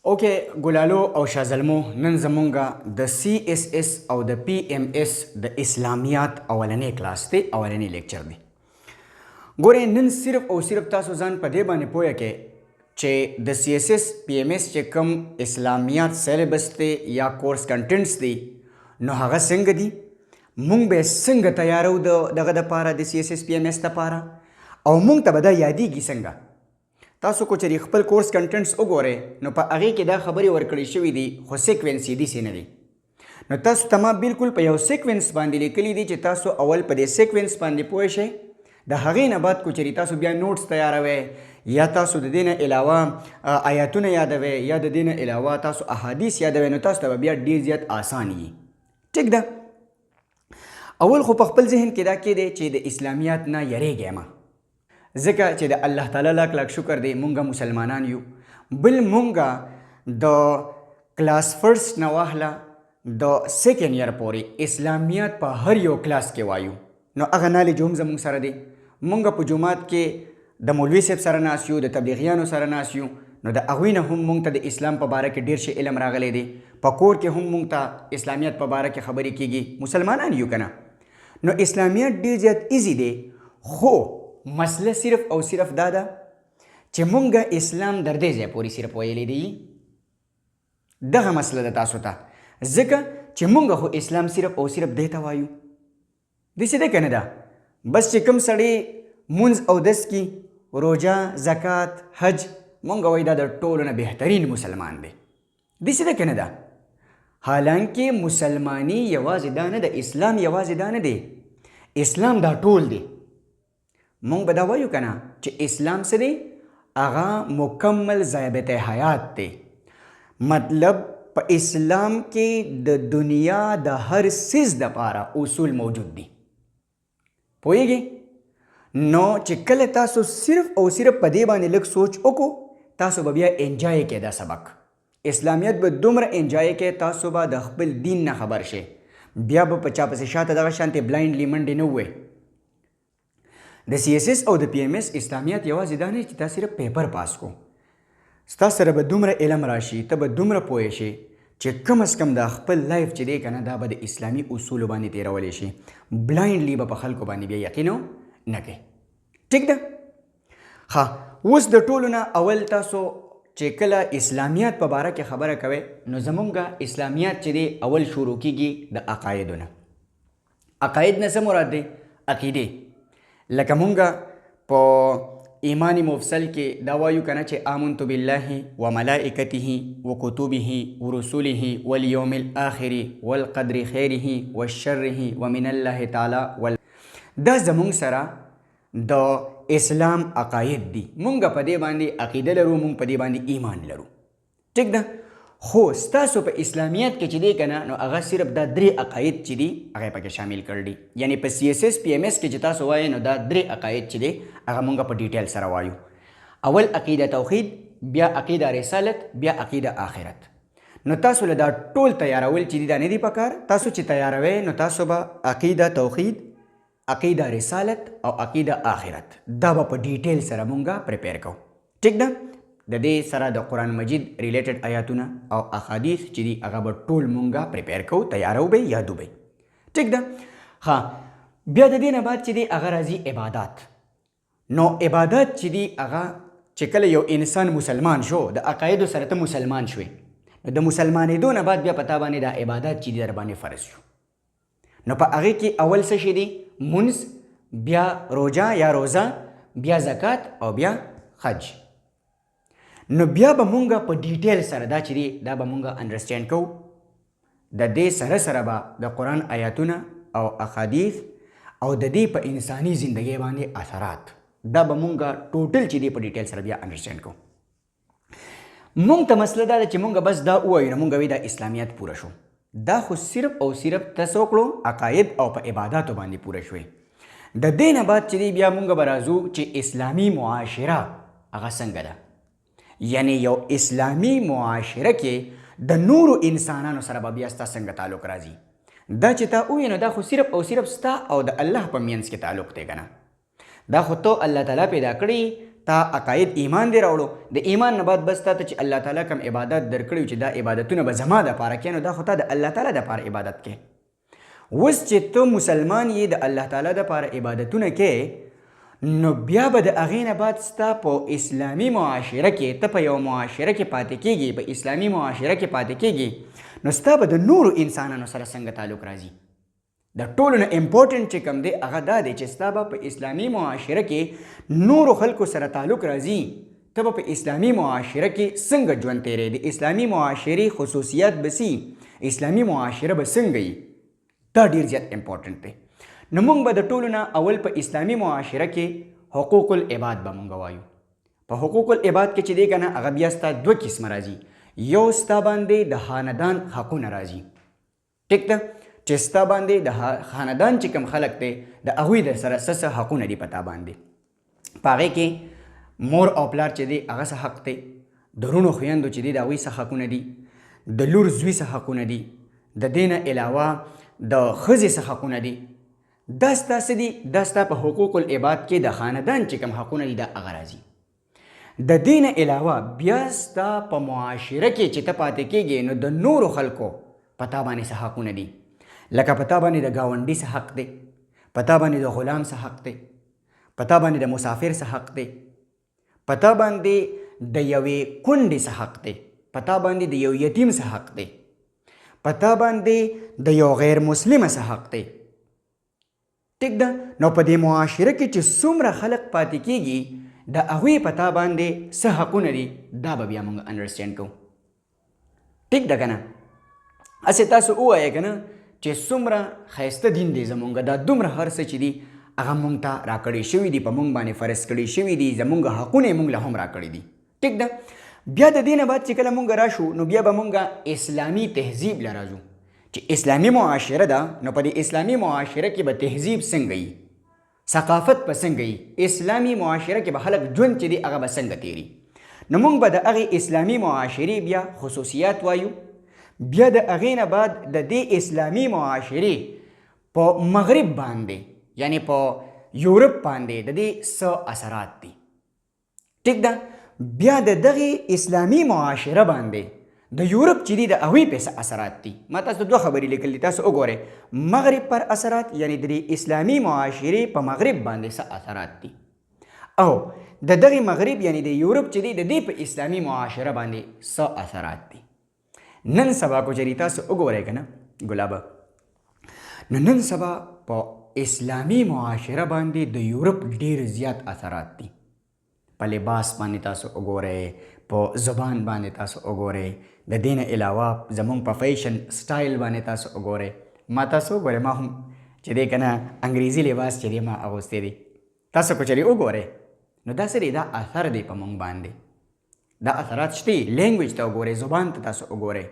اوکې ګلالو او شازلمو نن زمونږه د سی اس اس او د پی ام اس د اسلامیات اولنې کلاس دی اولنې لیکچر دی. ګورئ نن صرف او صرف تاسو ځان په دې باندې پوهه کې چې د سی اس اس پی ام اس چې کوم اسلامیات سیلیبس دی یا کورس کنټینټس دی نو هغه څنګه دي، مونږ به څنګه تیارو دغه دپاره د سی اس اس پی ام اس دپاره او مونږ ته به دا یادیږي څنګه. تاسو کو چې خپل کورس کنټینټس وګورئ نو په هغې کې دا خبرې ورکړې شوي دي خو سیکوینس یې داسې نه دي. نو تاسو ته ما بالکل په یو سیکوینس باندې لیکلي دي چې تاسو اول په دې سیکوینس باندې پوه شئ، د هغې نه بعد کو چېرې تاسو بیا نوټس تیاروئ یا تاسو د دې نه علاوه آیاتونه یادوئ یا د دې نه علاوه تاسو احادیث یادوئ نو تاسو ته به بیا ډېر زیات آسان وي. ټیک ده، اول خو په خپل ذهن کې دا کې دی چې د اسلامیات نه یریږئ مه، ځکه چې د الله تعالی لاک لاک شکر دی مونږه مسلمانان یو. بل مونږه د کلاس فرست نه واخله د سیکنډ ایئر پورې اسلامیات په هر یو کلاس کې وایو. نو هغه نالج هم زموږ سره دی. مونږه په جومات کې د مولوي صاحب سره ناست یو، د تبلیغیانو سره ناست یو، نو د هغوی نه هم مونږ ته د اسلام په باره کې ډېر شي علم راغلی دی. په کور کې هم مونږ ته اسلامیات په باره کې خبرې کیږي، مسلمانان یو که نه. نو اسلامیات ډېر زیات ایزي دی، خو مسله صرف او صرف دا ده چې مونږه اسلام در دې ځای پورې صرف ویلی دی. دغه مسله ده تاسو ته، ځکه چې مونږه خو اسلام صرف او صرف دې ته وایو. داسې ده که نه ده؟ بس چې کوم سړی مونځ اودس کی، روژه، زکات، حج، مونږه وایي دا د ټولو نه بهترین مسلمان دی. داسې ده که نه ده؟ حالانکه مسلمانی یوازې دا نه ده، اسلام یوازې دا نه دی، اسلام دا ټول دی. مونږ به دا وایو که نه چې اسلام څه دی؟ هغه مکمل ضابط حیات دی. مطلب په اسلام کې د دنیا د هر څیز دپاره اصول موجود دي. پوهیږئ؟ نو چې کله تاسو صرف او صرف په دې باندې لږ سوچ وکړو تاسو به بیا انجای کړئ دا سبق. اسلامیت به دومره انجای کړئ تاسو به د خپل دین نه خبر شئ، بیا به په چا پسې شاته دغه شانتې بلایندلی منډې نه ووایئ. د سی اس اس او د پی ام اس اسلامیات یوازې دا نه چې تا صرف پیپر پاس کو، ستا سره به دومره علم راشي، ته به دومره پوه شي چې کم از کم دا خپل لایف چې دی که نه دا به د اسلامي اصولو باندې تیرولی شي. بلایندلی به په خلکو باندې بیا یقین نه کوي. ټیک ده؟ ښه، اوس د ټولو نه اول تاسو چې کله اسلامیات په باره کې خبره کوئ نو زمونږ اسلامیات چې دی اول شروع کیږي د عقایدو نه. عقاید نه څه مراد دی؟ عقیدې. لکه مونږه په ایمان مفصل کې دا وایو که نه چې آمنت بالله و ملائکته و کتبه و رسوله والیوم الاخر والقدر خیره والشره ومن الله تعالی دا زمونږ سره د اسلام عقاید دي. مونږ په دې باندې عقیده لرو، مونږ په دې باندې ایمان لرو. ټیک ده؟ خو ستاسو په اسلامیات کې چې دی که نه نو هغه صرف دا درې عقاید چې دي هغه پکې شامل کړل دي. یعنی په سی اس اس پی ام اس کې چې تاسو وایئ نو دا درې عقاید چې دی هغه مونږ په ډیټیل سره وایو. اول عقیده توحید، بیا عقیده رسالت، بیا عقیده آخرت. نو تاسو له دا ټول تیارول چې دي دا نه دي پکار. تاسو چې تیاروئ نو تاسو به عقیده توحید، عقیده رسالت او عقیده آخرت دا به په ډیټیل سره مونږه پریپیر کوو. ټیک ده؟ د دې سره د قرآن مجید ریلیټډ آیاتونه او احادیث چې دي هغه به ټول مونږه پریپیر کوو، تیارو به یادو به. ټیک ده؟ ښه، بیا د دې نه بعد چې دی هغه راځي عبادات. نو عبادات چې دي هغه چې کله یو انسان مسلمان شو، د عقایدو سره ته مسلمان شوې، نو د مسلمانېدو نه بعد بیا په تا باندې دا عبادات چې دي در باندې فرض شو. نو په هغې کې اول څه شي دی؟ مونځ، بیا روژه یا روزه، بیا زکات او بیا حج. نو بیا به مونږه په ډیټیل سره دا چې دی دا به مونږه انډرسټینډ کوو. د دې سره سره به د قرآن آیاتونه او احادیث او د دې په انساني زندګۍ باندې اثرات دا به مونږه ټوټل چې دی په ډیټیل سره بیا انډرسټینډ کوو. مونږ ته مسله دا ده چې مونږه بس دا ووایو نو مونږ وایي دا اسلامیات پوره شو. دا خو صرف او صرف تاسو کړو عقاید او په عباداتو باندې پوره شوې. د دې نه بعد چې دی بیا مونږ به راځو چې اسلامي معاشره هغه څنګه ده. یعنی یو اسلامی معاشره کې د نورو انسانانو سره به بیا ستا څنګه تعلق راځي. دا چې تا ووایې نو دا خو صرف او صرف ستا او د الله په منځ کې تعلق دی که نه. دا خو ته الله تعالی پیدا کړی، تا عقاید ایمان دی راوړو د ایمان نه بعد بس تا ته چې الله تعالی کوم عبادت درکړي چې دا عبادتونه به زما دپاره کوې نو دا خو تا د الله تعالی دپاره عبادت کوې. اوس چې ته مسلمان یې د الله تعالی دپاره عبادتونه کوې نو بیا به د هغې نه بعد ستا په اسلامي معاشره کې ته په یو معاشره کې پاتې کېږي په اسلامي معاشره کې پاتې کېږي نو ستا به د نورو انسانانو سره څنګه تعلق راځي. د ټولو نه امپورټنټ چې کوم دی هغه دا دی چې ستا به په اسلامي معاشره کې نورو خلکو سره تعلق راځي. ته به په اسلامي معاشره کې څنګه ژوند تېرې د اسلامي معاشرې خصوصیات به سي اسلامي معاشره به څنګه وي دا ډېر زیات امپورټنټ دی. نو موږ به د ټولو نه اول په اسلامي معاشره کې حقوق العباد به موږ وایو. په حقوق العباد کې چې دی که نه هغه بیا ستا دوه قسمه راځي. یو ستا باندې د خاندان حقونه راځي. ټیک ده چې ستا باندې د خاندان چې کوم خلک دی د هغوی در سره څه څه حقونه دي په تا باندې. په هغې کې مور او پلار چې دی هغه څه حق دی. د رونو خویندو چې دی د هغوی څه حقونه دي. د لور زوی څه حقونه دي. د دې نه علاوه د ښځې څه حقونه دي. دا ستا څه دي دا ستا په حقوق العباد کې د خاندان چې کوم حقونه دي دا هغه راځي. د دې نه علاوه بیا ستا په معاشره کې چې ته پاتې کېږې نو د نورو خلکو په تا باندې څه حقونه دي. لکه په تا باندې د ګاونډي څه حق دی. په تا باندې د غلام څه حق دی. په تا باندې د مسافر څه حق دی. په تا باندې د یوې کونډې څه حق دی. په تا باندې د یو یتیم څه حق دی. په تا باندې د یو غیر مسلمه څه حق دی. ټیک ده نو په دې معاشره کې چې څومره خلک پاتې کېږي د هغوی په تا باندې څه حقونه دي دا به بیا موږ انډرسټینډ کوو. ټیک ده که نه. هسې تاسو ووایه که نه چې څومره ښایسته دین دی زمونږ دا دومره هر څه چې دي هغه موږ ته راکړی شوي دي په موږ باندې فرض کړي شوي دي زمونږ حقونه یې موږ له هم راکړي دي. ټیک ده بیا د دې نه بعد چې کله موږ راشو نو بیا به موږ اسلامي تهذیب له راځو چې اسلامي معاشره ده نو په دې اسلامي معاشره کې به تهذیب څنګه وي ثقافت به څنګه وي اسلامي معاشره کې به خلک ژوند چې دی هغه به څنګه تېري. نو موږ به د هغې اسلامي معاشرې بیا خصوصیات وایو. بیا د هغې نه بعد د دې اسلامي معاشرې په مغرب باندې یعنی په یورپ باندې د دې څه اثرات دي. ټیک ده بیا د دغې اسلامي معاشره باندې د یورپ چې دي د هغوی په څه اثرات دي. ما تاسو دوه خبرې لیکلي تاسو وګورئ مغرب پر اثرات یعنی د اسلامي معاشرې په مغرب باندې څه اثرات دي او د دغې مغرب یعنی د یورپ چې دی د دې په اسلامي معاشره باندې څه اثرات دي. نن سبا کو چېرې تاسو وګورئ که نه ګلابه نو نن سبا په اسلامي معاشره باندې د یورپ ډېر زیات اثرات دي. په لباس باندې تاسو وګورئ په زبان باندې تاسو وګورئ د دې نه علاوه زموږ په فیشن سټایل باندې تاسو وګورئ. ما تاسو وګورئ ما هم چې دی که نه انګریزي لباس چې دی ما اغوستی دی. تاسو کو چېرې وګورئ نو دا څه دی دا اثر دی په موږ باندې. دا اثرات شته لینګویج ته وګورئ زبان ته تاسو وګورئ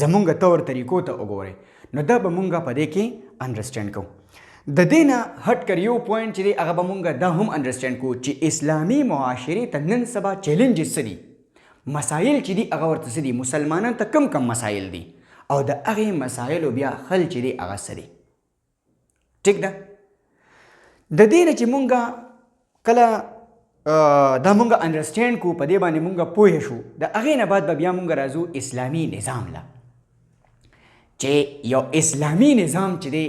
زموږ طور طریقو ته وګورئ نو دا به موږ په دې کې انډرسټینډ کوو. د دې نه هټ کر یو پوینټ چې دی هغه به موږ دا هم انډرسټینډ کوو چې اسلامي معاشرې ته نن سبا چیلنجز څه دي مسایل چې دي هغه ورته څه دي مسلمانانو ته کم کم مسایل دي او د هغې مسایلو بیا حل چې دی هغه څه دی. ټیک ده د دې نه چې موږ کله دا موږ انډرسټینډ کوو په دې باندې موږ پوه شو د هغې نه بعد به بیا موږ راځو اسلامي نظام له چې یو اسلامي نظام چې دی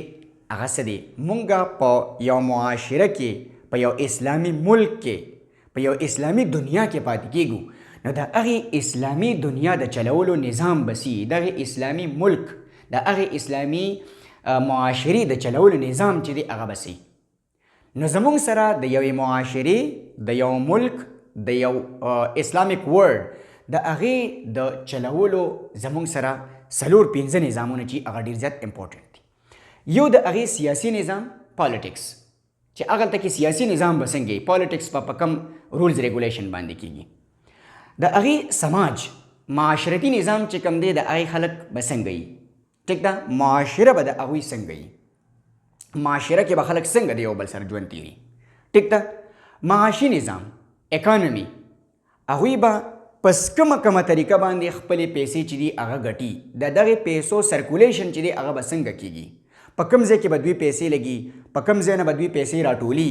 هغه څه دی. موږ په یو معاشره کې په یو اسلامي ملک کې په یو اسلامي دنیا کې پاتې کېږو نو د هغې اسلامي دنیا د چلولو نظام بسي دغې اسلامي ملک د هغې اسلامي معاشرې د چلولو نظام چې دی هغه بسي. نو زموږ سره د یوې معاشرې د یو ملک د یو اسلامیک ورلډ د هغې د چلولو زموږ سره 4-5 نظامونه چې هغه ډېر زیات امپورټنټ دي. یو د هغې سیاسي نظام پالیټکس چې هغلته کې سیاسي نظام به څنګه پالیټکس په کم رولز ریګولیشن باندې کېږي. د هغې سماج معاشرتي نظام چې کوم دی د هغې خلک به څنګه وي. ټیک ده معاشره به د هغوی څنګه وي معاشره کې به خلک څنګه د یو بل سره ژوند تېري. ټیک ده معاشي نظام اکانومي هغوی به پس کومه طریقه باندې خپلې پیسې چې دي هغه ګټي د دغې پیسو سرکولیشن چې دی هغه به څنګه کېږي په کوم ځای کې به دوی پیسې لګي په کوم ځای نه به دوی پیسې راټولي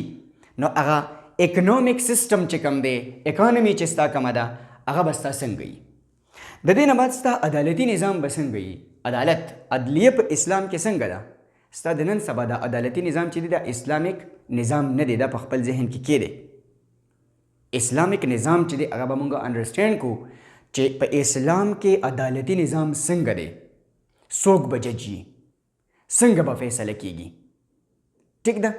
نو هغه اکنومیک سیستم چې کوم دی، اکانومي چې ستا کومه ده، هغه به ستا څنګه وي. د دې نه بعد ستا عدالتي نظام به څنګه وي. عدالت عدلیه په اسلام کې څنګه ده. ستا د نن سبا د عدالتي نظام چې دی دا اسلامیک نظام نه دی، دا په خپل ذهن کې کې دی. اسلامیک نظام چې دی هغه به مونږ انډرسټینډ کو چې په اسلام کې عدالتي نظام څنګه دی، څوک به جج وي، څنګه به فیصله کیږي، ټیک ده،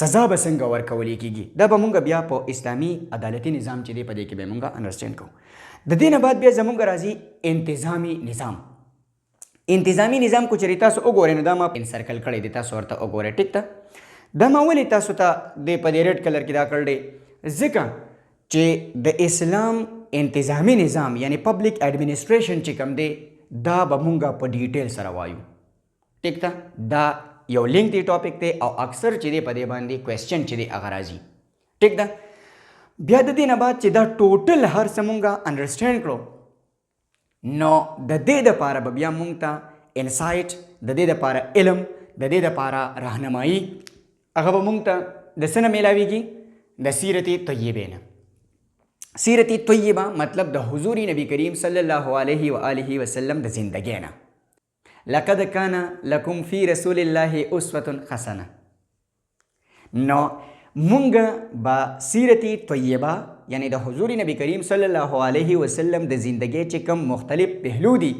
سزا به څنګه ورکول کیږي. دا به مونږ بیا په اسلامي عدالتي نظام چې دی په دې کې به مونږ انډرسټینډ کوو. د دې نه بعد بیا زمونږ راځي انتظامی نظام. انتظامی نظام کو چېرې تاسو وګورئ نو دا ما انسرکل کړی دی، تاسو ورته وګورئ، ټیک ده. دا ما ولې تاسو ته د په دې ریډ کلر کې دا کړی دی، ځکه چې د اسلام انتظامی نظام یعنی پبلک ایڈمنسټریشن چې کوم دی دا به مونږ په ډیټیل سره وایو، ټیک ده. دا یو لینک دی ټاپک دی او اکثر چې دی په دې باندې کوېسچن چې دی هغه راځي، ټیک ده. بیا د دې نه بعد چې دا ټوټل هر څه مونږ انډرسټینډ کړو نو د دې دپاره به بیا مونږ ته انسایټ، د دې دپاره علم، د دې دپاره راهنمایي هغه به مونږ ته د څه نه میلاویږي، د سیرت طیبې نه. سیرت طیبه مطلب د حضور نبی کریم صلی الله علیه و آله وسلم د زندګۍ نه. لقد کان لکم فی رسول الله اسوة حسنه. نو مونږ به سیرت طیبه یعنی د حضور نبی کریم صلی الله علیه وسلم د زندګۍ چې کوم مختلف پهلو دي،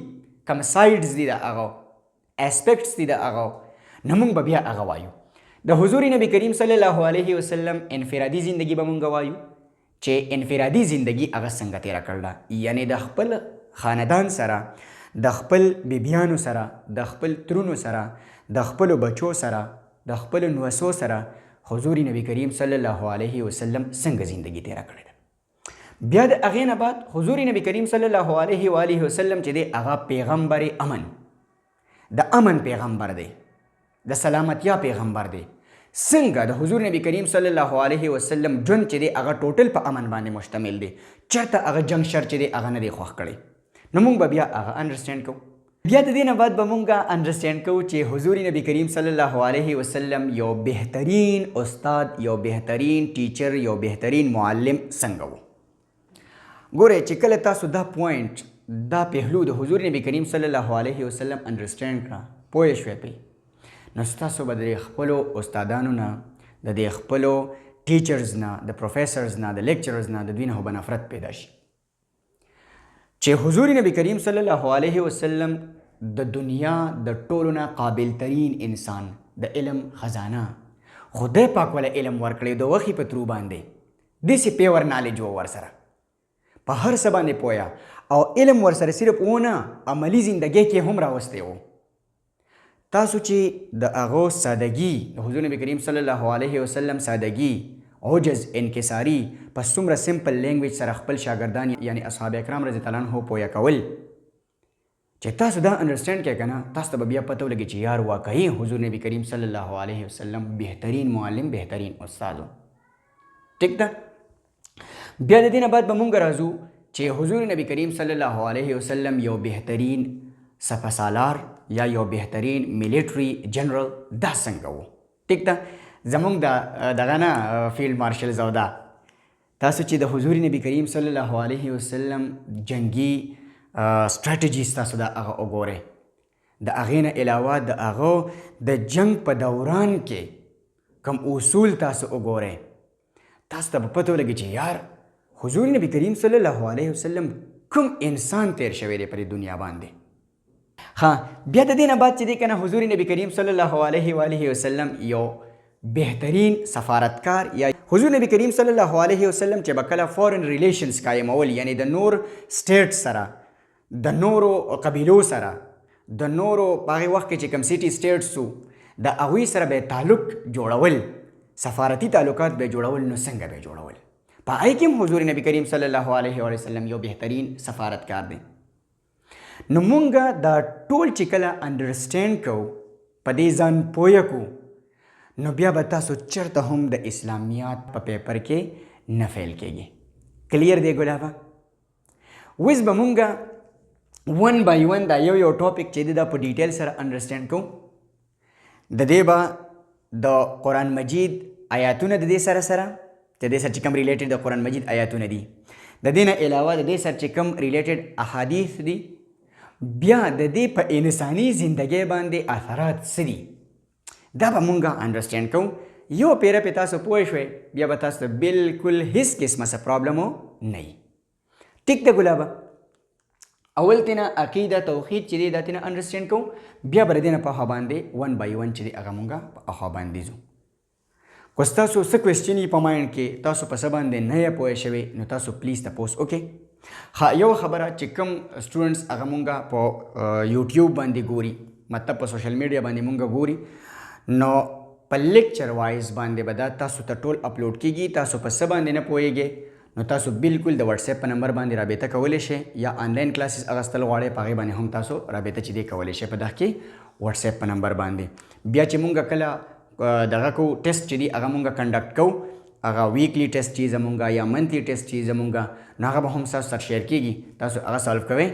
کوم سایډز دي د هغه، اسپیکټس دي د هغه، نو مونږ به بیا هغه وایو. د حضور نبی کریم صلی الله علیه وسلم انفرادي زندگی به مونږ وایو چې انفرادي زندگی هغه څنګه تیره کړله، یعنی د خپل خاندان سره، د خپل بیبیانو سره، د خپل ترونو سره، د خپل بچو سره، د خپل نوسو سره حضور نبی کریم صلی الله علیه وسلم څنګه زندگی تیره کړې ده. بیا د هغې نه بعد حضور نبی کریم صلی الله علیه و آله وسلم چې دی هغه پیغمبر امن، د امن پیغمبر دی، د سلامتیا پیغمبر دی. څنګه د حضور نبی کریم صلی الله علیه وسلم ژوند چې دی هغه ټوټل په امن باندې مشتمل دی، چېرته هغه جنګ شر چې دی هغه نه دی خوښ کړی. نو مونږ به بیا هغه انډرسټینډ کوو. بیا د دې نه بعد به مونږ انډرسټینډ کوو چې حضور نبی کریم صلی الله علیه وسلم یو بهترین استاد، یو بهترین ټیچر، یو بهترین معلم څنګه و. ګورئ چې کله تاسو دا پوینټ، دا پهلو د حضور نبی کریم صلی الله علیه وسلم انډرسټینډ کړه، پوه شوئ پې، نو ستاسو به د خپلو استادانو نه، د دې خپلو ټیچرز نه، د پروفیسرز نه، د لیکچرز نه، د دوی نه به نفرت پیدا شي چې حضور نبی کریم صلی الله علیه وسلم د دنیا د ټولو نه قابل ترین انسان، د علم خزانه، خدای پاک ولا علم ورکړی د وخی په ترو باندې، داسې پیور نالج و ورسره، په هر څه باندې پویا او علم ورسره صرف ونه عملی زندګۍ کې هم راوستی و. تاسو چې د هغو سادګي، د حضور نبی کریم صلی الله علیه وسلم سادګي، عجز، انکساری، په څومره سمپل لینګویج سره خپل شاګردان یعنی اصحاب اکرام رضی الله عنهم پویا کول، چې تاسو دا انډرسټینډ کړئ که نه، تاسو ته به بیا پته ولګي چې یار واقعي حضور نبی کریم صلی الله علیه وسلم بهترین معلم، بهترین استاد و. ټیک ده. بیا د دې نه بعد به مونږ راځو چې حضور نبی کریم صلی الله علیه وسلم یو بهترین سپه سالار یا یو بهترین میلیټري جنرال دا څنګه و. ټیک ده. زمونږ دغه نه فیلډ مارشلز او دا تاسو چې د حضور نبی کریم صلی الله علیه وسلم جنگي سټراټیجیز تاسو دا هغه وګورئ، د هغې نه علاوه د هغه د جنگ په دوران کې کوم اصول تاسو وګورئ، تاسو ته به پته ولګي چې یار حضور نبی کریم صلی الله علیه وسلم کوم انسان تیر شوی دی په دې دنیا باندې. بیا د دې نه بعد چې دی که نه حضور نبی کریم صلی الله علیه و آله وسلم یو بهترین سفارتکار، یا حضور نبی کریم صلی الله علیه وسلم چې به کله فورن ریلیشنز قایمول، یعنی د نور سټیټ سره، د نورو قبیلو سره، د نورو په هغې وخت کې چې کوم سیټي سټیټس وو د هغوی سره به تعلق جوړول، سفارتي تعلقات به جوړول، نو څنګه به جوړول. په هغې کې هم حضور نبی کریم صلی الله علیه وسلم یو بهترین سفارتکار دی. نو مونږ دا ټول چې کله انډرسټینډ کوو، په دې ځان پویه کو، نو بیا به تاسو چرته هم د اسلامیات په پیپر کې نه فیل کېږي. کلیر دی ګلابه؟ اوس به مونږ ون بای ون دا یو ټاپک چې دی دا په ډیټیل سره انډرسټینډ کوو. د دې به د قرآن مجید آیاتونه د دې سره سره چې دې سره چې کوم ریلیټډ د قرآن مجید آیاتونه دي. د دې نه علاوه د دې سره چې کوم ریلیټډ احادیث دي، بیا د دې په انساني زندګۍ باندې اثرات څه دي، دا به مونږ انډرسټینډ کوو. یو پیره پې تاسو پوه شوئ، بیا به تاسو ته بالکل هیڅ قسمه څه پرابلم نه وي. ټیک ده ګلابه، اول تینا عقیده توحید چې دی دا تینا انډرسټینډ کوو، بیا به د دې نه په هغه باندې ون بای ون چې دی هغه مونږ په هغه باندې ځو. که ستاسو څه کوېسچن وي په مایند کې، تاسو په څه باندې نه یې پوه شوئ، نو تاسو پلیز تپوس وکړئ. ها یو خبره چې کوم سټوډنټس هغه مونږ په یوټیوب باندې ګوري، مطلب په سوشل میډیا باندې مونږ ګوري، نو په لیکچر وایز باندې به دا تاسو ته ټول اپلوډ کیږي. تاسو په څه باندې نه پوهیږئ نو تاسو بالکل د واتس اپ په نمبر باندې رابطه کولی شئ، یا آنلاین کلاسز اخیستل غواړئ په هغې باندې هم تاسو رابطه چې دی کولی شئ په دغه کې واتس اپ په نمبر باندې. بیا چې مونږ کله دغه کو ټیسټ چې دی هغه مونږ کنډکټ کوو، هغه ویکلی ټیسټ چې زمونږ یا منتھلی ټیسټ چې زمونږ، نو هغه به هم تاسو سره شیر کیږي، تاسو هغه سالو کوئ.